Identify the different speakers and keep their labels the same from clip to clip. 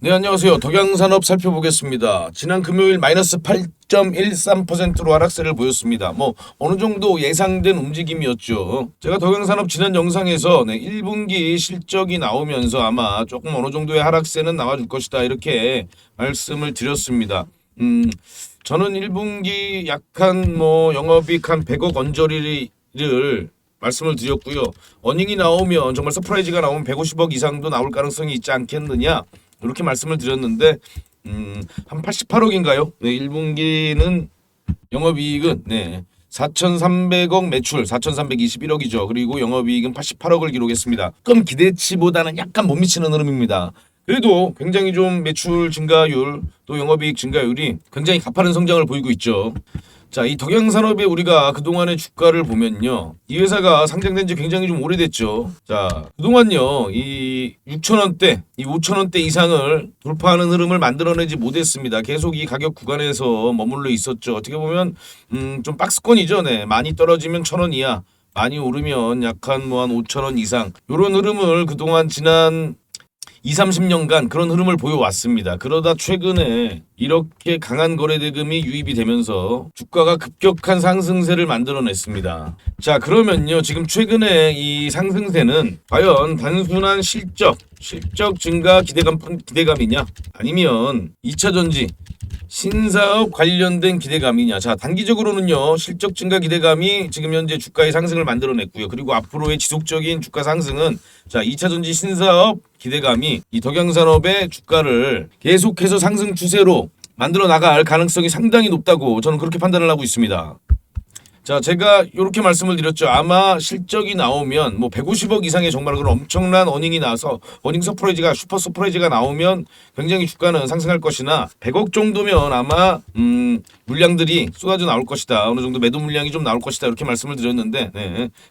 Speaker 1: 네, 안녕하세요. 덕양산업 살펴보겠습니다. 지난 금요일 마이너스 8.13%로 하락세를 보였습니다. 어느 정도 예상된 움직임이었죠. 제가 덕양산업 지난 영상에서 1분기 실적이 나오면서 아마 조금 어느 정도의 하락세는 나와줄 것이다. 이렇게 말씀을 드렸습니다. 저는 1분기 약한 영업이익 한 100억 언저리를 말씀을 드렸고요. 어닝이 나오면 정말 서프라이즈가 나오면 150억 이상도 나올 가능성이 있지 않겠느냐. 이렇게 말씀을 드렸는데 한 88억인가요? 네, 1분기는 영업이익은 4,300억 매출 4,321억이죠. 그리고 영업이익은 88억을 기록했습니다. 조금 기대치보다는 약간 못 미치는 흐름입니다. 그래도 굉장히 좀 매출 증가율 또 영업이익 증가율이 굉장히 가파른 성장을 보이고 있죠. 자, 이 덕양산업에 우리가 그동안의 주가를 보면요. 이 회사가 상장된 지 굉장히 좀 오래됐죠. 자, 그동안요. 이 6,000원대, 이 5,000원대 이상을 돌파하는 흐름을 만들어내지 못했습니다. 계속 이 가격 구간에서 머물러 있었죠. 어떻게 보면 좀 박스권이죠. 네. 많이 떨어지면 1,000원 이하, 많이 오르면 약한 한 5,000원 이상. 이런 흐름을 그동안 지난 20-30년간 그런 흐름을 보여왔습니다. 그러다 최근에 이렇게 강한 거래대금이 유입이 되면서 주가가 급격한 상승세를 만들어냈습니다. 자, 그러면요. 지금 최근에 이 상승세는 과연 단순한 실적 증가 기대감이냐? 아니면 2차 전지 신사업 관련된 기대감이냐. 자, 단기적으로는요. 실적 증가 기대감이 지금 현재 주가의 상승을 만들어냈고요. 그리고 앞으로의 지속적인 주가 상승은 자, 2차 전지 신사업 기대감이 이 덕양산업의 주가를 계속해서 상승 추세로 만들어 나갈 가능성이 상당히 높다고 저는 그렇게 판단을 하고 있습니다. 자, 제가 이렇게 말씀을 드렸죠. 아마 실적이 나오면 150억 이상의 정말 그런 엄청난 어닝이 나서 어닝 서프라이즈가 슈퍼 서프라이즈가 나오면 굉장히 주가는 상승할 것이나 100억 정도면 아마 물량들이 쏟아져 나올 것이다. 어느 정도 매도 물량이 좀 나올 것이다. 이렇게 말씀을 드렸는데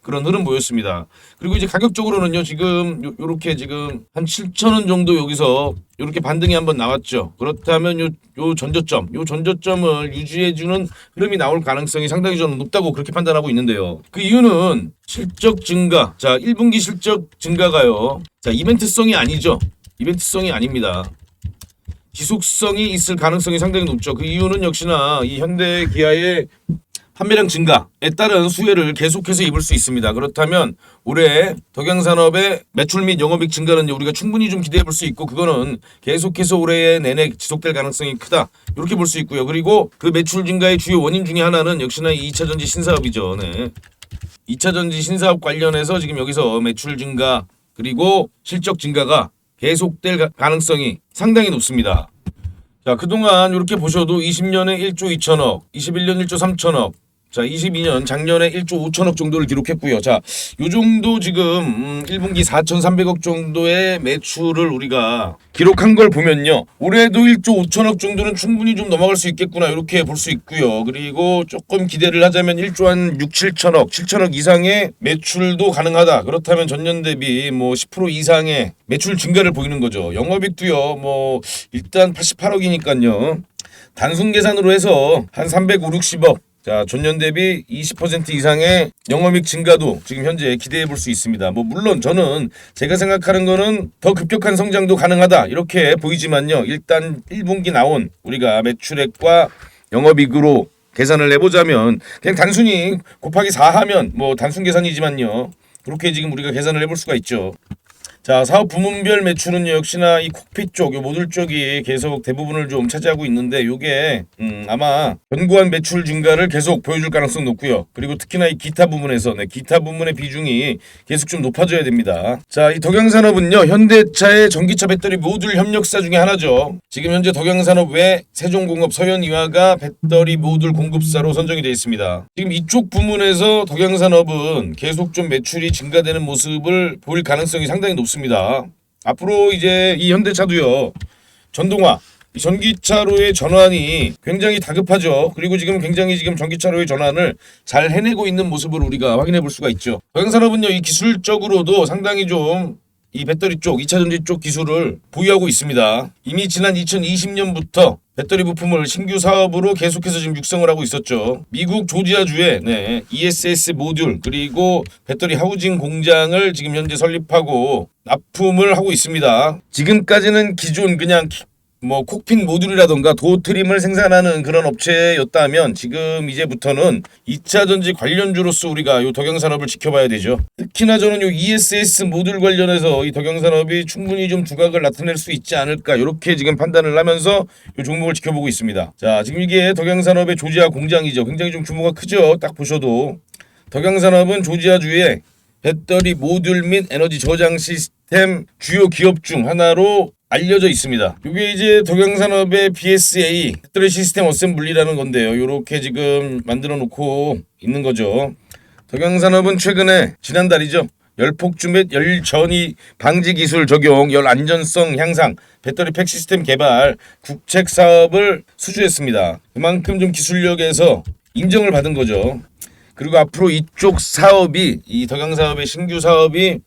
Speaker 1: 그런 흐름 보였습니다. 그리고 이제 가격적으로는요. 지금 요렇게 지금 한 7,000원 정도 여기서 이렇게 반등이 한번 나왔죠. 그렇다면 요 전저점을 유지해주는 흐름이 나올 가능성이 상당히 저는 높다고 그렇게 판단하고 있는데요. 그 이유는 실적 증가. 자, 1분기 실적 증가가요. 자, 이벤트성이 아니죠. 이벤트성이 아닙니다. 지속성이 있을 가능성이 상당히 높죠. 그 이유는 역시나 이 현대기아의 판매량 증가에 따른 수혜를 계속해서 입을 수 있습니다. 그렇다면 올해 덕양산업의 매출 및 영업이익 증가는 우리가 충분히 좀 기대해 볼 수 있고 그거는 계속해서 올해 내내 지속될 가능성이 크다. 이렇게 볼 수 있고요. 그리고 그 매출 증가의 주요 원인 중에 하나는 역시나 2차 전지 신사업이죠. 2차 전지 신사업 관련해서 지금 여기서 매출 증가 그리고 실적 증가가 계속될 가능성이 상당히 높습니다. 자, 그동안 이렇게 보셔도 20년에 1조 2천억, 21년 1조 3천억, 자, 22년 작년에 1조 5천억 정도를 기록했고요. 자, 요 정도 지금 1분기 4,300억 정도의 매출을 우리가 기록한 걸 보면요. 올해도 1조 5천억 정도는 충분히 좀 넘어갈 수 있겠구나 이렇게 볼 수 있고요. 그리고 조금 기대를 하자면 1조 한 6, 7천억, 7천억 이상의 매출도 가능하다. 그렇다면 전년 대비 10% 이상의 매출 증가를 보이는 거죠. 영업이익도요. 일단 88억이니까요. 단순 계산으로 해서 한 350, 60억. 자, 전년 대비 20% 이상의 영업이익 증가도 지금 현재 기대해 볼 수 있습니다. 물론 저는 제가 생각하는 거는 더 급격한 성장도 가능하다 이렇게 보이지만요. 일단 1분기 나온 우리가 매출액과 영업이익으로 계산을 해보자면 그냥 단순히 곱하기 4 하면 단순 계산이지만요. 그렇게 지금 우리가 계산을 해볼 수가 있죠. 자, 사업 부문별 매출은 역시나 이 콕핏 쪽, 요 모듈 쪽이 계속 대부분을 좀 차지하고 있는데 요게 아마 견고한 매출 증가를 계속 보여줄 가능성 높고요. 그리고 특히나 이 기타 부문에서 기타 부문의 비중이 계속 좀 높아져야 됩니다. 자, 이 덕양산업은요. 현대차의 전기차 배터리 모듈 협력사 중에 하나죠. 지금 현재 덕양산업 외 세종공업, 서현이화가 배터리 모듈 공급사로 선정이 되어 있습니다. 지금 이쪽 부문에서 덕양산업은 계속 좀 매출이 증가되는 모습을 보일 가능성이 상당히 높습니다. 앞으로 이제 이 현대차도요. 전동화, 전기차로의 전환이 굉장히 다급하죠. 그리고 굉장히 전기차로의 전환을 잘 해내고 있는 모습을 우리가 확인해 볼 수가 있죠. 덕양산업은요. 이 기술적으로도 상당히 좀 이 배터리 쪽, 2차 전지 쪽 기술을 보유하고 있습니다. 이미 지난 2020년부터 배터리 부품을 신규 사업으로 계속해서 지금 육성을 하고 있었죠. 미국 조지아주에 ESS 모듈 그리고 배터리 하우징 공장을 지금 현재 설립하고 납품을 하고 있습니다. 지금까지는 기존 그냥 콕핀 모듈이라던가 도어트림을 생산하는 그런 업체였다면 지금 이제부터는 2차 전지 관련주로서 우리가 이 덕영산업을 지켜봐야 되죠. 특히나 저는 이 ESS 모듈 관련해서 이 덕영산업이 충분히 좀 두각을 나타낼 수 있지 않을까 이렇게 지금 판단을 하면서 이 종목을 지켜보고 있습니다. 자, 지금 이게 덕영산업의 조지아 공장이죠. 굉장히 좀 규모가 크죠. 딱 보셔도 덕영산업은 조지아주의 배터리 모듈 및 에너지 저장 시스템 주요 기업 중 하나로 알려져 있습니다. 이게 이제 덕영산업의 BSA 배터리 시스템 어셈블리라는 건데요. 이렇게 지금 만들어 놓고 있는 거죠. 덕영산업은 최근에 지난달이죠. 열폭주 및 열전이 방지 기술 적용, 열 안전성 향상, 배터리 팩 시스템 개발 국책 사업을 수주했습니다. 그만큼 좀 기술력에서 인정을 받은 거죠. 그리고 앞으로 이쪽 사업이 이 덕영사업의 신규 사업이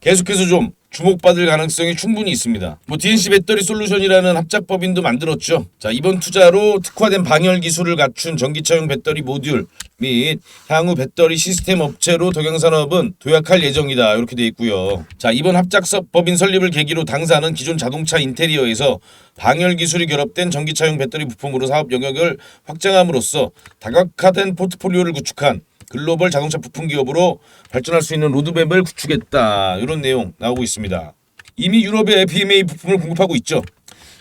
Speaker 1: 계속해서 좀 주목받을 가능성이 충분히 있습니다. DNC 배터리 솔루션이라는 합작법인도 만들었죠. 자, 이번 투자로 특화된 방열 기술을 갖춘 전기차용 배터리 모듈 및 향후 배터리 시스템 업체로 덕영산업은 도약할 예정이다. 이렇게 돼 있고요. 자, 이번 합작법인 설립을 계기로 당사는 기존 자동차 인테리어에서 방열 기술이 결합된 전기차용 배터리 부품으로 사업 영역을 확장함으로써 다각화된 포트폴리오를 구축한 글로벌 자동차 부품 기업으로 발전할 수 있는 로드맵을 구축했다. 이런 내용 나오고 있습니다. 이미 유럽에 PMA 부품을 공급하고 있죠.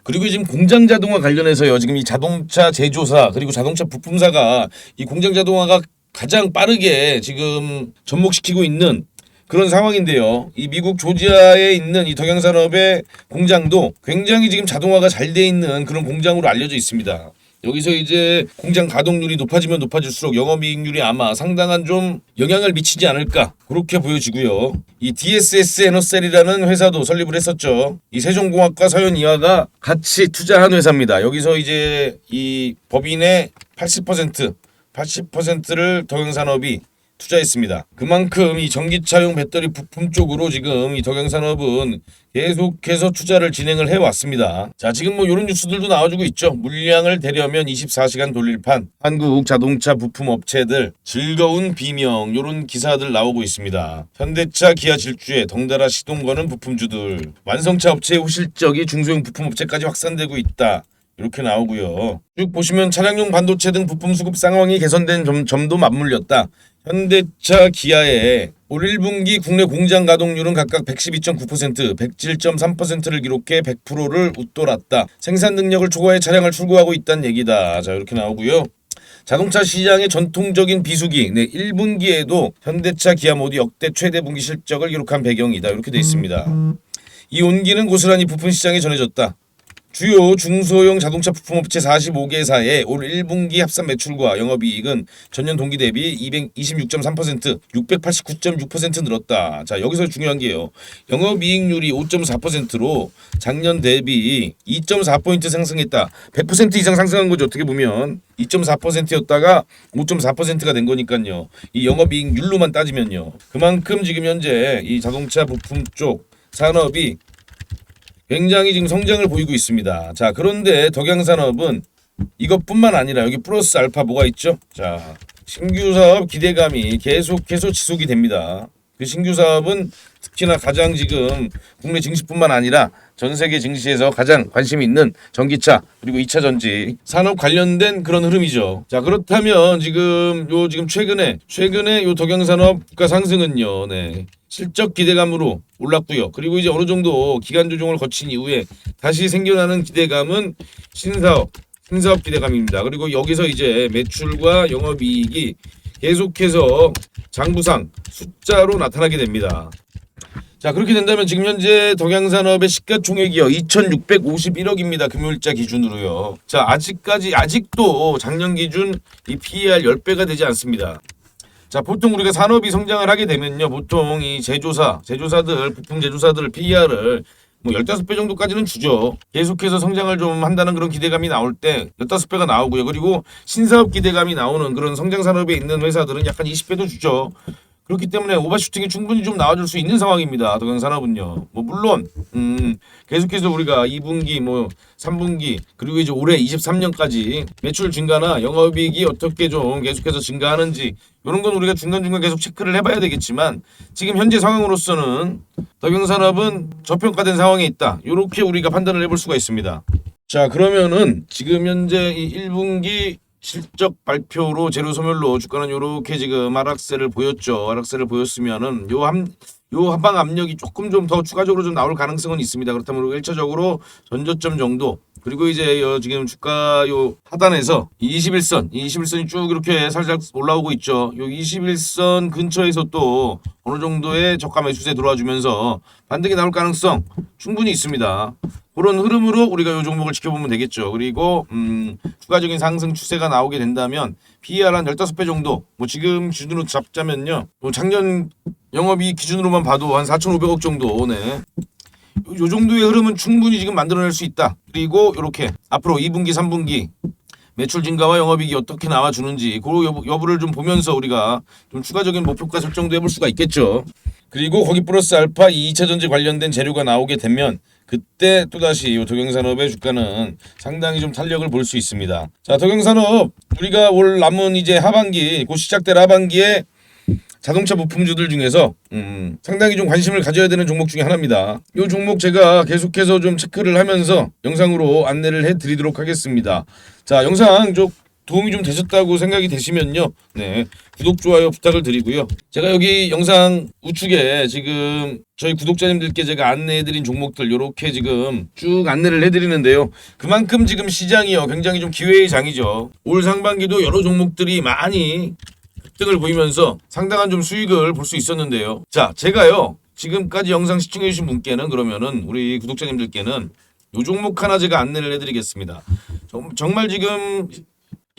Speaker 1: 그리고 지금 공장 자동화 관련해서요. 지금 이 자동차 제조사 그리고 자동차 부품사가 이 공장 자동화가 가장 빠르게 지금 접목시키고 있는 그런 상황인데요. 이 미국 조지아에 있는 이 덕영산업의 공장도 굉장히 지금 자동화가 잘 돼 있는 그런 공장으로 알려져 있습니다. 여기서 이제 공장 가동률이 높아지면 높아질수록 영업이익률이 아마 상당한 좀 영향을 미치지 않을까 그렇게 보여지고요. 이 DSS 에너셀이라는 회사도 설립을 했었죠. 이 세종공학과 서현이화가 같이 투자한 회사입니다. 여기서 이제 이 법인의 80%를 덕영산업이 투자했습니다. 그만큼 이 전기차용 배터리 부품 쪽으로 지금 이 덕영산업은 계속해서 투자를 진행을 해왔습니다. 자, 지금 이런 뉴스들도 나와주고 있죠. 물량을 대려면 24시간 돌릴 판, 한국 자동차 부품 업체들 즐거운 비명 이런 기사들 나오고 있습니다. 현대차, 기아 질주에 덩달아 시동 거는 부품주들, 완성차 업체의 호실적이 중소형 부품 업체까지 확산되고 있다. 이렇게 나오고요. 쭉 보시면 차량용 반도체 등 부품 수급 상황이 개선된 점도 맞물렸다. 현대차, 기아의 올 1분기 국내 공장 가동률은 각각 112.9%, 107.3%를 기록해 100%를 웃돌았다. 생산 능력을 초과해 차량을 출고하고 있다는 얘기다. 자, 이렇게 나오고요. 자동차 시장의 전통적인 비수기 1분기에도 현대차, 기아 모두 역대 최대 분기 실적을 기록한 배경이다. 이렇게 돼 있습니다. 이 온기는 고스란히 부품 시장에 전해졌다. 주요 중소형 자동차 부품 업체 45개사의 올 1분기 합산 매출과 영업이익은 전년 동기 대비 226.3%, 689.6% 늘었다. 자, 여기서 중요한 게요. 영업이익률이 5.4%로 작년 대비 2.4포인트 상승했다. 100% 이상 상승한 거죠. 어떻게 보면 2.4%였다가 5.4%가 된 거니까요. 이 영업이익률로만 따지면요. 그만큼 지금 현재 이 자동차 부품 쪽 산업이 굉장히 지금 성장을 보이고 있습니다. 자, 그런데 덕영산업은 이것뿐만 아니라 여기 플러스 알파 뭐가 있죠? 자, 신규 사업 기대감이 계속해서 지속이 됩니다. 그 신규 사업은 특히나 가장 지금 국내 증시뿐만 아니라 전 세계 증시에서 가장 관심이 있는 전기차 그리고 2차 전지 산업 관련된 그런 흐름이죠. 자, 그렇다면 지금 최근에 요 덕영산업 주가 상승은요. 실적 기대감으로 올랐고요. 그리고 이제 어느 정도 기간 조정을 거친 이후에 다시 생겨나는 기대감은 신사업 기대감입니다. 그리고 여기서 이제 매출과 영업이익이 계속해서 장부상 숫자로 나타나게 됩니다. 자, 그렇게 된다면 지금 현재 덕영산업의 시가총액이요 2,651억입니다. 금요일자 기준으로요. 자, 아직도 작년 기준 이 PER 10배가 되지 않습니다. 자, 보통 우리가 산업이 성장을 하게 되면요, 보통 이 제조사들, 부품 제조사들 PER을 15배 정도까지는 주죠. 계속해서 성장을 좀 한다는 그런 기대감이 나올 때 15배가 나오고요. 그리고 신사업 기대감이 나오는 그런 성장 산업에 있는 회사들은 약간 20배도 주죠. 그렇기 때문에 오버슈팅이 충분히 좀 나와줄 수 있는 상황입니다. 도경산업은요. 뭐 물론 계속해서 우리가 2분기 뭐 3분기 그리고 이제 올해 23년까지 매출 증가나 영업이익이 어떻게 좀 계속해서 증가하는지 이런 건 우리가 중간중간 계속 체크를 해봐야 되겠지만 지금 현재 상황으로서는 도경산업은 저평가된 상황에 있다. 이렇게 우리가 판단을 해볼 수가 있습니다. 자, 그러면은 지금 현재 이 1분기 실적 발표로 재료 소멸로 주가는 이렇게 지금 하락세를 보였죠. 하락세를 보였으면은 요 한방 압력이 조금 좀 더 추가적으로 좀 나올 가능성은 있습니다. 그렇다면 우리가 1차적으로 전저점 정도 그리고 이제 지금 주가 요 하단에서 21선이 쭉 이렇게 살짝 올라오고 있죠. 요 21선 근처에서 또 어느 정도의 저가 매수세 들어와 주면서 반등이 나올 가능성 충분히 있습니다. 그런 흐름으로 우리가 이 종목을 지켜보면 되겠죠. 그리고 추가적인 상승 추세가 나오게 된다면 PER 한 15배 정도 뭐 지금 기준으로 잡자면요. 뭐 작년 영업이익 기준으로만 봐도 한 4,500억 정도네. 요 정도의 흐름은 충분히 지금 만들어낼 수 있다. 그리고 이렇게 앞으로 2분기, 3분기 매출 증가와 영업이익이 어떻게 나와주는지 그 여부를 좀 보면서 우리가 좀 추가적인 목표가 설정도 해볼 수가 있겠죠. 그리고 거기 플러스 알파 2차 전지 관련된 재료가 나오게 되면 그때 또다시 이 도경산업의 주가는 상당히 좀 탄력을 볼 수 있습니다. 자, 도경산업 우리가 올 남은 이제 하반기 곧 시작될 하반기에 자동차 부품주들 중에서 상당히 좀 관심을 가져야 되는 종목 중에 하나입니다. 이 종목 제가 계속해서 좀 체크를 하면서 영상으로 안내를 해드리도록 하겠습니다. 자, 영상 좀 도움이 좀 되셨다고 생각이 되시면요. 네, 구독, 좋아요 부탁을 드리고요. 제가 여기 영상 우측에 지금 저희 구독자님들께 제가 안내해드린 종목들 이렇게 지금 쭉 안내를 해드리는데요. 그만큼 지금 시장이요 굉장히 좀 기회의 장이죠. 올 상반기도 여러 종목들이 많이 급등을 보이면서 상당한 좀 수익을 볼 수 있었는데요. 자, 제가요 지금까지 영상 시청해주신 분께는 그러면은 우리 구독자님들께는 이 종목 하나 제가 안내를 해드리겠습니다. 정말 지금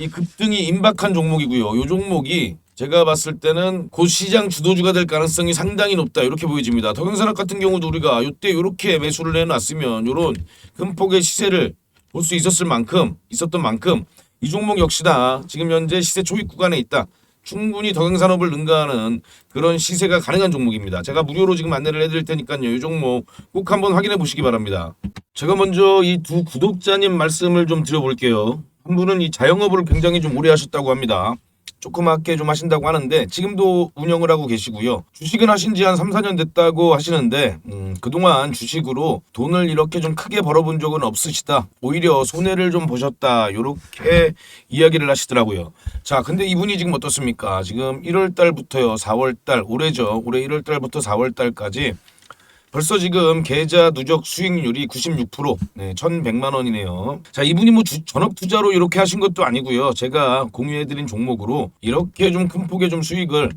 Speaker 1: 이 급등이 임박한 종목이고요. 이 종목이 제가 봤을 때는 곧 시장 주도주가 될 가능성이 상당히 높다 이렇게 보여집니다. 도경산업 같은 경우도 우리가 이때 이렇게 매수를 해놨으면 이런 큰 폭의 시세를 볼 수 있었던 만큼 이 종목 역시나 지금 현재 시세 초입 구간에 있다. 충분히 도경산업을 능가하는 그런 시세가 가능한 종목입니다. 제가 무료로 지금 안내를 해드릴 테니까요. 이 종목 꼭 한번 확인해 보시기 바랍니다. 제가 먼저 이 두 구독자님 말씀을 좀 드려볼게요. 한 분은 이 자영업을 굉장히 좀 오래 하셨다고 합니다. 조그맣게 좀 하신다고 하는데 지금도 운영을 하고 계시고요. 주식은 하신 지 한 3, 4년 됐다고 하시는데 그동안 주식으로 돈을 이렇게 좀 크게 벌어본 적은 없으시다. 오히려 손해를 좀 보셨다. 이렇게 이야기를 하시더라고요. 자, 근데 이분이 지금 어떻습니까? 지금 1월 달부터요. 4월 달 올해죠. 올해 1월 달부터 4월 달까지 벌써 지금 계좌 누적 수익률이 96%, 네, 1,100만 원이네요. 자, 이분이 뭐 전업 투자로 이렇게 하신 것도 아니고요. 제가 공유해드린 종목으로 이렇게 좀 큰 폭의 좀 수익을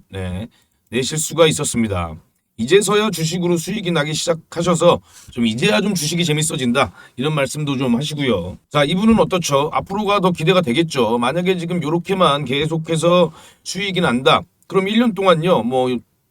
Speaker 1: 내실 수가 있었습니다. 이제서야 주식으로 수익이 나기 시작하셔서 좀 이제야 좀 주식이 재밌어진다 이런 말씀도 좀 하시고요. 자, 이분은 어떻죠? 앞으로가 더 기대가 되겠죠. 만약에 지금 이렇게만 계속해서 수익이 난다. 그럼 1년 동안요.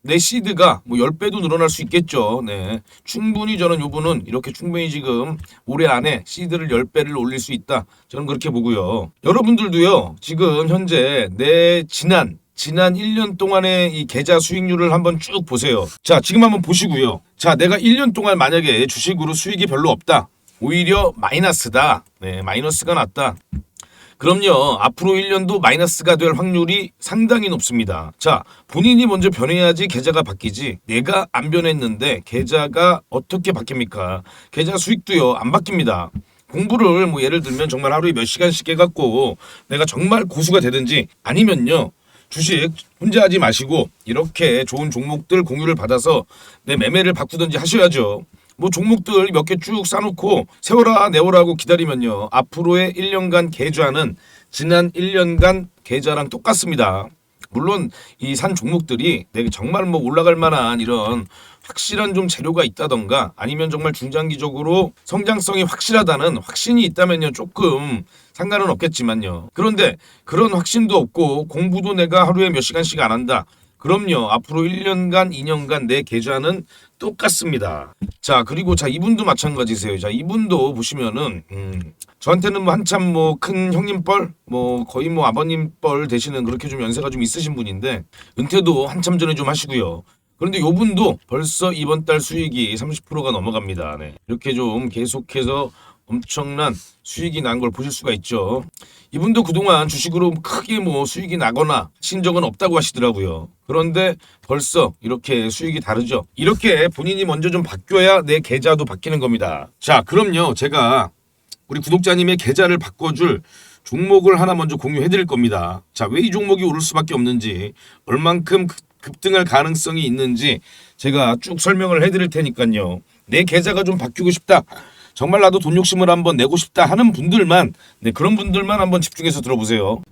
Speaker 1: 내 시드가 10배도 늘어날 수 있겠죠. 네. 충분히 저는 요분은 이렇게 충분히 지금 올해 안에 시드를 10배를 올릴 수 있다. 저는 그렇게 보고요. 여러분들도요. 지금 현재 내 지난 1년 동안의 이 계좌 수익률을 한번 쭉 보세요. 자, 지금 한번 보시고요. 자, 내가 1년 동안 만약에 주식으로 수익이 별로 없다. 오히려 마이너스다. 네, 마이너스가 났다. 그럼요. 앞으로 1년도 마이너스가 될 확률이 상당히 높습니다. 자, 본인이 먼저 변해야지 계좌가 바뀌지. 내가 안 변했는데 계좌가 어떻게 바뀝니까? 계좌 수익도요. 안 바뀝니다. 공부를 예를 들면 정말 하루에 몇 시간씩 해갖고 내가 정말 고수가 되든지 아니면요. 주식 혼자 하지 마시고 이렇게 좋은 종목들 공유를 받아서 내 매매를 바꾸든지 하셔야죠. 종목들 몇 개 쭉 싸놓고 세워라 내워라고 기다리면요. 앞으로의 1년간 계좌는 지난 1년간 계좌랑 똑같습니다. 물론 이 산 종목들이 내가 정말 올라갈 만한 이런 확실한 좀 재료가 있다던가 아니면 정말 중장기적으로 성장성이 확실하다는 확신이 있다면요. 조금 상관은 없겠지만요. 그런데 그런 확신도 없고 공부도 내가 하루에 몇 시간씩 안 한다. 그럼요. 앞으로 1년간, 2년간 내 계좌는 똑같습니다. 자, 그리고 자, 이분도 마찬가지세요. 자, 이분도 보시면은, 저한테는 뭐 한참 뭐 큰 형님 뻘, 뭐 거의 뭐 아버님 뻘 되시는 그렇게 좀 연세가 좀 있으신 분인데, 은퇴도 한참 전에 좀 하시고요. 그런데 요분도 벌써 이번 달 수익이 30%가 넘어갑니다. 네. 이렇게 좀 계속해서 엄청난 수익이 난 걸 보실 수가 있죠. 이분도 그동안 주식으로 크게 뭐 수익이 나거나 신 적은 없다고 하시더라고요. 그런데 벌써 이렇게 수익이 다르죠. 이렇게 본인이 먼저 좀 바뀌어야 내 계좌도 바뀌는 겁니다. 자, 그럼요. 제가 우리 구독자님의 계좌를 바꿔줄 종목을 하나 먼저 공유해 드릴 겁니다. 자, 왜 이 종목이 오를 수밖에 없는지, 얼만큼 급등할 가능성이 있는지 제가 쭉 설명을 해 드릴 테니까요. 내 계좌가 좀 바뀌고 싶다. 정말 나도 돈 욕심을 한번 내고 싶다 하는 분들만, 네, 그런 분들만 한번 집중해서 들어보세요.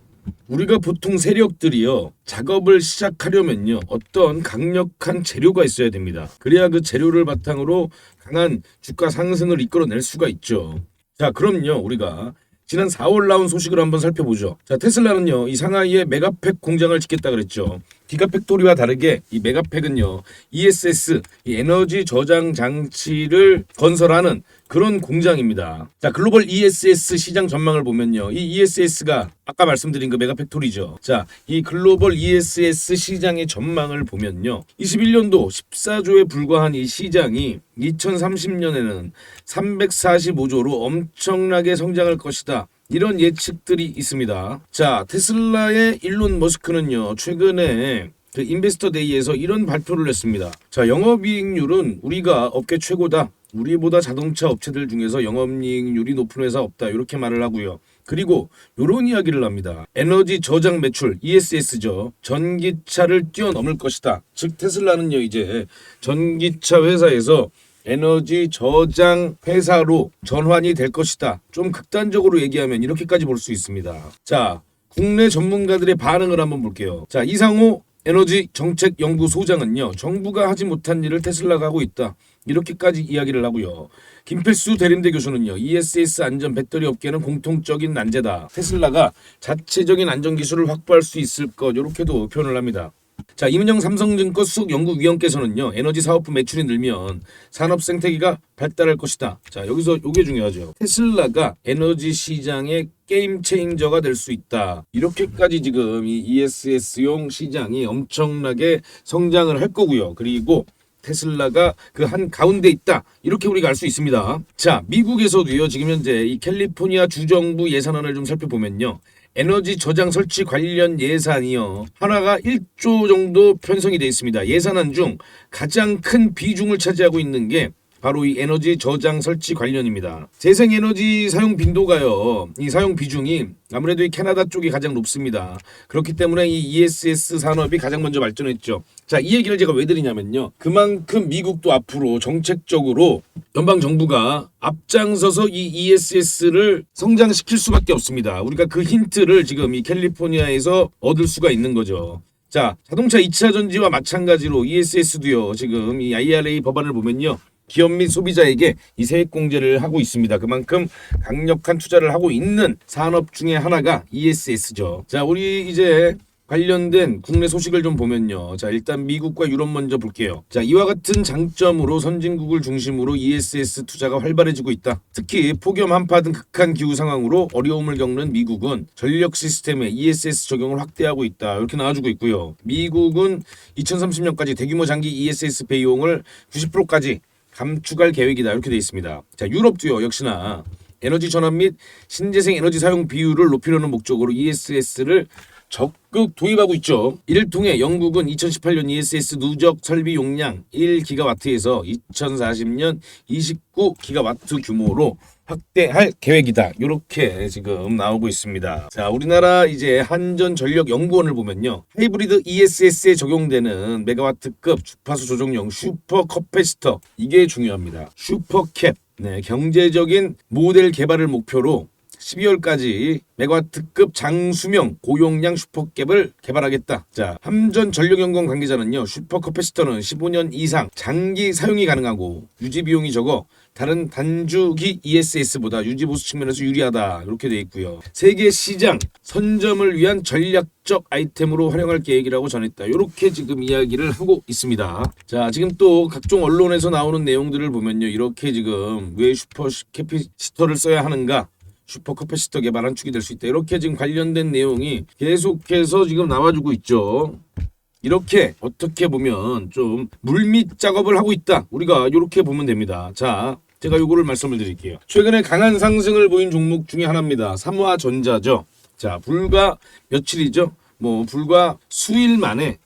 Speaker 1: 우리가 보통 세력들이요, 작업을 시작하려면요, 어떤 강력한 재료가 있어야 됩니다. 그래야 그 재료를 바탕으로 강한 주가 상승을 이끌어낼 수가 있죠. 자, 그럼요, 우리가 지난 4월 나온 소식을 한번 살펴보죠. 자, 테슬라는요, 이 상하이에 메가팩 공장을 짓겠다 그랬죠. 기가팩토리와 다르게 이 메가팩은요, ESS, 이 에너지 저장 장치를 건설하는 그런 공장입니다. 자, 글로벌 ESS 시장 전망을 보면요, 이 ESS가 아까 말씀드린 그 메가팩토리죠. 자, 이 글로벌 ESS 시장의 전망을 보면요, 21년도 14조에 불과한 이 시장이 2030년에는 345조로 엄청나게 성장할 것이다. 이런 예측들이 있습니다. 자, 테슬라의 일론 머스크는요, 최근에 그 인베스터 데이에서 이런 발표를 했습니다. 자, 영업이익률은 우리가 업계 최고다. 우리보다 자동차 업체들 중에서 영업이익률이 높은 회사 없다. 이렇게 말을 하고요. 그리고 이런 이야기를 합니다. 에너지 저장 매출 ESS죠. 전기차를 뛰어넘을 것이다. 즉 테슬라는요, 이제 전기차 회사에서 에너지 저장 회사로 전환이 될 것이다. 좀 극단적으로 얘기하면 이렇게까지 볼 수 있습니다. 자, 국내 전문가들의 반응을 한번 볼게요. 자, 이상호 에너지 정책 연구소장은요, 정부가 하지 못한 일을 테슬라가 하고 있다. 이렇게까지 이야기를 하고요. 김필수 대림대 교수는요, ESS 안전 배터리 업계는 공통적인 난제다. 테슬라가 자체적인 안전 기술을 확보할 수 있을 것, 이렇게도 표현을 합니다. 자, 이문영 삼성증권 수석연구위원께서는요, 에너지 사업부 매출이 늘면 산업 생태계가 발달할 것이다. 자, 여기서 이게 중요하죠. 테슬라가 에너지 시장의 게임 체인저가 될 수 있다. 이렇게까지 지금 이 ESS용 시장이 엄청나게 성장을 할 거고요. 그리고 테슬라가 그 한 가운데 있다. 이렇게 우리가 알 수 있습니다. 자, 미국에서도요, 지금 현재 이 캘리포니아 주정부 예산안을 좀 살펴보면요, 에너지 저장 설치 관련 예산이요, 하나가 1조 정도 편성이 되어 있습니다. 예산안 중 가장 큰 비중을 차지하고 있는 게 바로 이 에너지 저장 설치 관련입니다. 재생에너지 사용 빈도가요, 이 사용 비중이 아무래도 이 캐나다 쪽이 가장 높습니다. 그렇기 때문에 이 ESS 산업이 가장 먼저 발전했죠. 자, 이 얘기를 제가 왜 드리냐면요, 그만큼 미국도 앞으로 정책적으로 연방정부가 앞장서서 이 ESS를 성장시킬 수밖에 없습니다. 우리가 그 힌트를 지금 이 캘리포니아에서 얻을 수가 있는 거죠. 자, 자동차 2차 전지와 마찬가지로 ESS도요, 지금 이 IRA 법안을 보면요, 기업 및 소비자에게 이 세액공제를 하고 있습니다. 그만큼 강력한 투자를 하고 있는 산업 중에 하나가 ESS죠. 자, 우리 이제 관련된 국내 소식을 좀 보면요. 자, 일단 미국과 유럽 먼저 볼게요. 자, 이와 같은 장점으로 선진국을 중심으로 ESS 투자가 활발해지고 있다. 특히 폭염, 한파 등 극한 기후 상황으로 어려움을 겪는 미국은 전력 시스템에 ESS 적용을 확대하고 있다. 이렇게 나와주고 있고요. 미국은 2030년까지 대규모 장기 ESS 배용을 90%까지 감축할 계획이다. 이렇게 되어 있습니다. 자, 유럽도요, 역시나 에너지 전환 및 신재생 에너지 사용 비율을 높이려는 목적으로 ESS를 적극 도입하고 있죠. 이를 통해 영국은 2018년 ESS 누적 설비 용량 1기가와트에서 2040년 29기가와트 규모로 확대할 계획이다. 이렇게 지금 나오고 있습니다. 자, 우리나라 이제 한전전력연구원을 보면요, 하이브리드 ESS에 적용되는 메가와트급 주파수 조정용 슈퍼 커패시터, 이게 중요합니다. 슈퍼캡. 네, 경제적인 모델 개발을 목표로 12월까지 메가와트급 장수명 고용량 슈퍼캡을 개발하겠다. 자, 함전전력연구원 관계자는요, 슈퍼커패시터는 15년 이상 장기 사용이 가능하고 유지 비용이 적어 다른 단주기 ESS보다 유지 보수 측면에서 유리하다 이렇게 돼 있고요. 세계 시장 선점을 위한 전략적 아이템으로 활용할 계획이라고 전했다. 이렇게 지금 이야기를 하고 있습니다. 자, 지금 또 각종 언론에서 나오는 내용들을 보면요, 이렇게 지금 왜 슈퍼 캐피시터를 써야 하는가? 슈퍼 캐피시터 개발 한 축이 될 수 있다. 이렇게 지금 관련된 내용이 계속해서 지금 나와주고 있죠. 이렇게 어떻게 보면 좀 물밑 작업을 하고 있다. 우리가 이렇게 보면 됩니다. 자, 제가 요거를 말씀을 드릴게요. 최근에 강한 상승을 보인 종목 중에 하나입니다. 삼화전자죠. 자, 불과 며칠이죠. 불과 수일 만에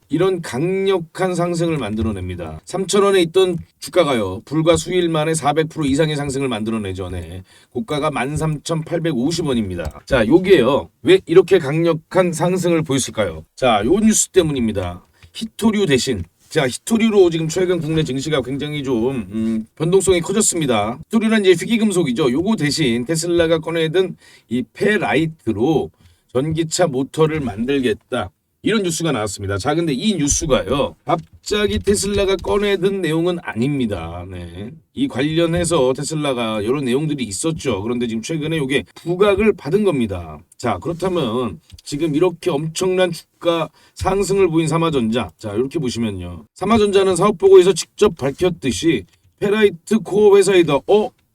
Speaker 1: 이런 강력한 상승을 만들어냅니다. 3,000원에 있던 주가가요, 불과 수일 만에 400% 이상의 상승을 만들어내죠. 네. 고가가 13,850원입니다. 자, 요게요, 왜 이렇게 강력한 상승을 보였을까요? 자, 요 뉴스 때문입니다. 히토류 대신, 자, 히토류로 지금 최근 국내 증시가 굉장히 좀 변동성이 커졌습니다. 히토류는 이제 희귀금속이죠. 요거 대신 테슬라가 꺼내든 이 페라이트로 전기차 모터를 만들겠다, 이런 뉴스가 나왔습니다. 자, 근데 이 뉴스가요, 갑자기 테슬라가 꺼내든 내용은 아닙니다. 네. 이 관련해서 테슬라가 이런 내용들이 있었죠. 그런데 지금 최근에 이게 부각을 받은 겁니다. 자, 그렇다면 지금 이렇게 엄청난 주가 상승을 보인 삼화전자, 자, 이렇게 보시면요, 삼화전자는 사업보고에서 직접 밝혔듯이 페라이트 코어 회사이다.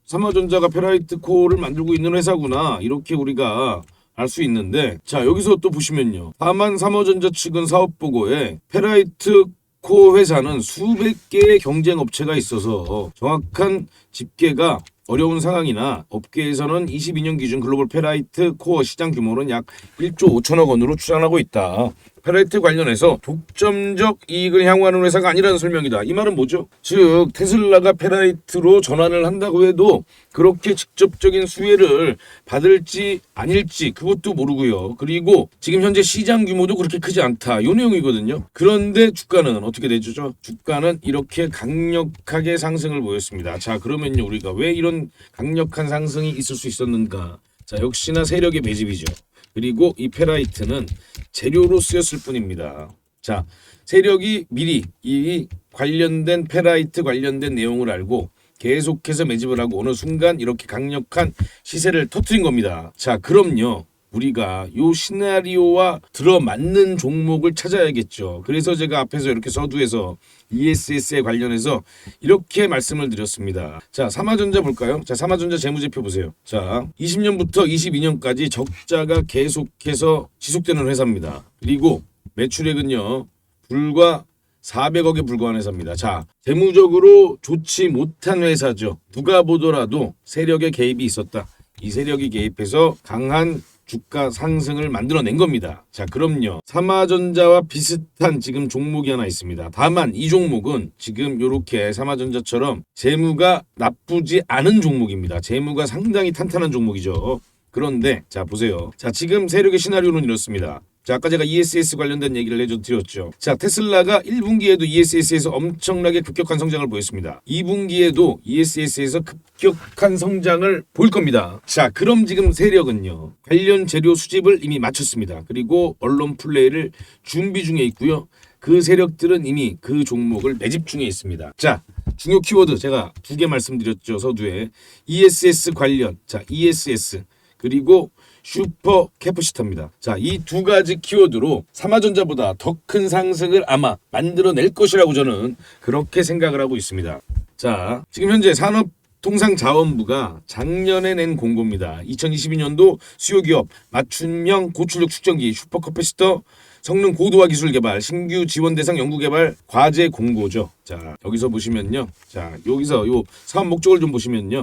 Speaker 1: 삼화전자가 페라이트 코어를 만들고 있는 회사구나, 이렇게 우리가 알 수 있는데, 자, 여기서 또 보시면요, 다만 삼화전자 측은 사업보고에 페라이트 코어 회사는 수백 개의 경쟁 업체가 있어서 정확한 집계가 어려운 상황이나 업계에서는 22년 기준 글로벌 페라이트 코어 시장 규모는 약 1조 5천억 원으로 추산하고 있다. 페라이트 관련해서 독점적 이익을 향유하는 회사가 아니라는 설명이다. 이 말은 뭐죠? 즉 테슬라가 페라이트로 전환을 한다고 해도 그렇게 직접적인 수혜를 받을지 아닐지 그것도 모르고요. 그리고 지금 현재 시장 규모도 그렇게 크지 않다, 이 내용이거든요. 그런데 주가는 어떻게 되죠? 주가는 이렇게 강력하게 상승을 보였습니다. 자, 그러면요, 우리가 왜 이런 강력한 상승이 있을 수 있었는가? 자, 역시나 세력의 매집이죠. 그리고 이 페라이트는 재료로 쓰였을 뿐입니다. 자, 세력이 미리 이 관련된 페라이트 관련된 내용을 알고 계속해서 매집을 하고 어느 순간 이렇게 강력한 시세를 터뜨린 겁니다. 자, 그럼요, 우리가 요 시나리오와 들어맞는 종목을 찾아야겠죠. 그래서 제가 앞에서 이렇게 서두에서 ESS에 관련해서 이렇게 말씀을 드렸습니다. 자, 삼화전자 볼까요? 자, 삼화전자 재무제표 보세요. 자, 20년부터 22년까지 적자가 계속해서 지속되는 회사입니다. 그리고 매출액은요, 불과 400억에 불과한 회사입니다. 자, 재무적으로 좋지 못한 회사죠. 누가 보더라도 세력의 개입이 있었다. 이 세력이 개입해서 강한 주가 상승을 만들어낸 겁니다. 자, 그럼요, 삼화전자와 비슷한 지금 종목이 하나 있습니다. 다만 이 종목은 지금 이렇게 삼화전자처럼 재무가 나쁘지 않은 종목입니다. 재무가 상당히 탄탄한 종목이죠. 그런데 자, 보세요. 자, 지금 세력의 시나리오는 이렇습니다. 자, 아까 제가 ESS 관련된 얘기를 해드렸죠. 자, 테슬라가 1분기에도 ESS에서 엄청나게 급격한 성장을 보였습니다. 2분기에도 ESS에서 급격한 성장을 보일 겁니다. 자, 그럼 지금 세력은요, 관련 재료 수집을 이미 마쳤습니다. 그리고 언론 플레이를 준비 중에 있고요. 그 세력들은 이미 그 종목을 매집 중에 있습니다. 자, 중요 키워드 제가 2개 말씀드렸죠, 서두에. ESS 관련, 자, ESS 그리고 슈퍼 캐퍼시터입니다. 자, 이 두 가지 키워드로 삼화전자보다 더 큰 상승을 아마 만들어낼 것이라고 저는 그렇게 생각을 하고 있습니다. 자, 지금 현재 산업통상자원부가 작년에 낸 공고입니다. 2022년도 수요기업 맞춤형 고출력 축전기 슈퍼 캐퍼시터 성능 고도화 기술 개발 신규 지원 대상 연구개발 과제 공고죠. 자, 여기서 보시면요, 자, 여기서 요 사업 목적을 좀 보시면요,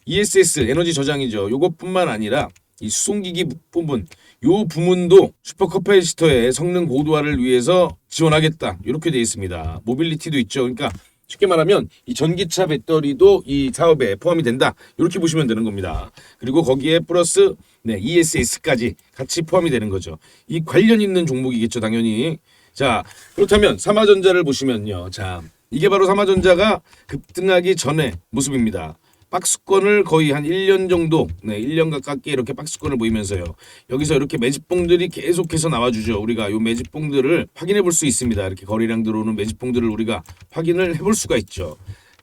Speaker 1: ESS 에너지 저장이죠. 요것뿐만 아니라 이 수송기기 부분, 요 부문도 슈퍼캐퍼시터의 성능 고도화를 위해서 지원하겠다, 이렇게 되어 있습니다. 모빌리티도 있죠. 그러니까 쉽게 말하면 이 전기차 배터리도 이 사업에 포함이 된다, 이렇게 보시면 되는 겁니다. 그리고 거기에 플러스 ESS까지 같이 포함이 되는 거죠. 이 관련 있는 종목이겠죠, 당연히. 자, 그렇다면 삼화전자를 보시면요, 자, 이게 바로 삼화전자가 급등하기 전의 모습입니다. 박스권을 거의 한 1년 정도, 1년 가깝게 이렇게 박스권을 보이면서요, 여기서 이렇게 매집봉들이 계속해서 나와주죠. 우리가 이 매집봉들을 확인해 볼 수 있습니다. 이렇게 거래량 들어오는 매집봉들을 우리가 확인을 해볼 수가 있죠.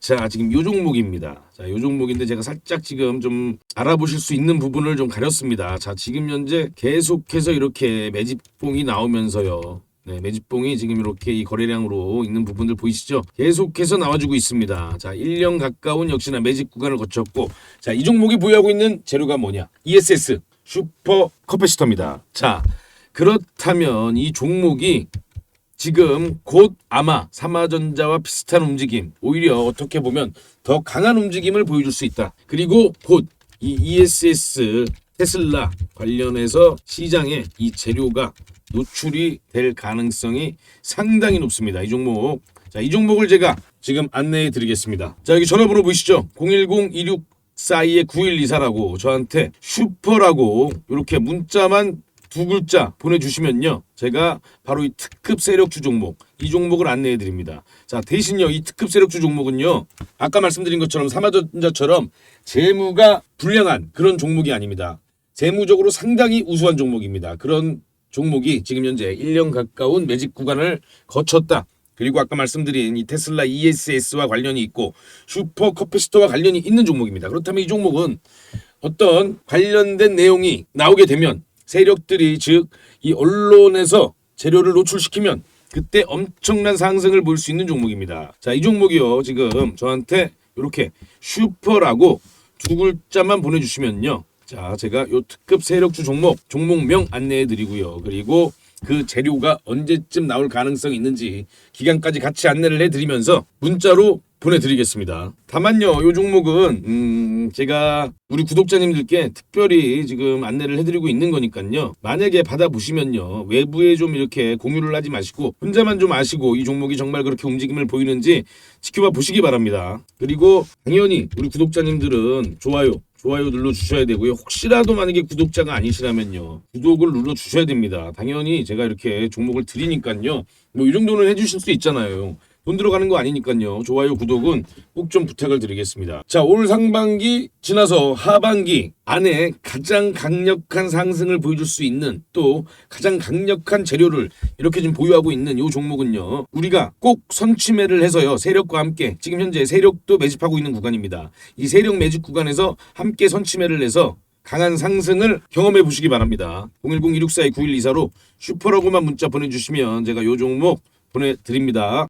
Speaker 1: 자, 지금 요 종목입니다. 자, 요 종목인데 제가 살짝 지금 좀 알아보실 수 있는 부분을 좀 가렸습니다. 자, 지금 현재 계속해서 이렇게 매집봉이 나오면서요. 네, 매집봉이 지금 이렇게 이 거래량으로 있는 부분들 보이시죠? 계속해서 나와주고 있습니다. 자, 1년 가까운 역시나 매집 구간을 거쳤고, 자, 이 종목이 보유하고 있는 재료가 뭐냐? ESS 슈퍼 커패시터입니다. 자, 그렇다면 이 종목이 지금 곧 아마 삼화전자와 비슷한 움직임, 오히려 어떻게 보면 더 강한 움직임을 보여줄 수 있다. 그리고 곧 이 ESS 테슬라 관련해서 시장에 이 재료가 노출이 될 가능성이 상당히 높습니다. 이 종목. 자, 이 종목을 제가 지금 안내해 드리겠습니다. 자, 여기 전화번호 보이시죠? 010-2642-9124라고 저한테 슈퍼라고 이렇게 문자만 두 글자 보내주시면요, 제가 바로 이 특급 세력주 종목, 이 종목을 안내해 드립니다. 자, 대신요, 이 특급 세력주 종목은요, 아까 말씀드린 것처럼 삼화전자처럼 재무가 불량한 그런 종목이 아닙니다. 재무적으로 상당히 우수한 종목입니다. 그런 종목이 지금 현재 1년 가까운 매집 구간을 거쳤다. 그리고 아까 말씀드린 이 테슬라 ESS와 관련이 있고 슈퍼 커패시터와 관련이 있는 종목입니다. 그렇다면 이 종목은 어떤 관련된 내용이 나오게 되면 세력들이, 즉 이 언론에서 재료를 노출시키면 그때 엄청난 상승을 볼 수 있는 종목입니다. 자, 이 종목이요, 지금 저한테 이렇게 슈퍼라고 두 글자만 보내주시면요, 자, 제가 요 특급 세력주 종목명 안내해 드리고요. 그리고 그 재료가 언제쯤 나올 가능성이 있는지 기간까지 같이 안내를 해드리면서 문자로 보내드리겠습니다. 다만요, 요 종목은 제가 우리 구독자님들께 특별히 지금 안내를 해드리고 있는 거니까요. 만약에 받아보시면요, 외부에 좀 이렇게 공유를 하지 마시고 혼자만 좀 아시고 이 종목이 정말 그렇게 움직임을 보이는지 지켜봐 보시기 바랍니다. 그리고 당연히 우리 구독자님들은 좋아요 눌러주셔야 되고요. 혹시라도 만약에 구독자가 아니시라면요, 구독을 눌러주셔야 됩니다. 당연히 제가 이렇게 종목을 드리니까요, 뭐 이 정도는 해주실 수 있잖아요. 돈 들어가는 거 아니니까요. 좋아요, 구독은 꼭 좀 부탁을 드리겠습니다. 자, 올 상반기 지나서 하반기 안에 가장 강력한 상승을 보여줄 수 있는, 또 가장 강력한 재료를 이렇게 좀 보유하고 있는 이 종목은요, 우리가 꼭 선취매를 해서요, 세력과 함께, 지금 현재 세력도 매집하고 있는 구간입니다. 이 세력 매집 구간에서 함께 선취매를 해서 강한 상승을 경험해 보시기 바랍니다. 010-2642-9124로 슈퍼라고만 문자 보내주시면 제가 이 종목 보내드립니다.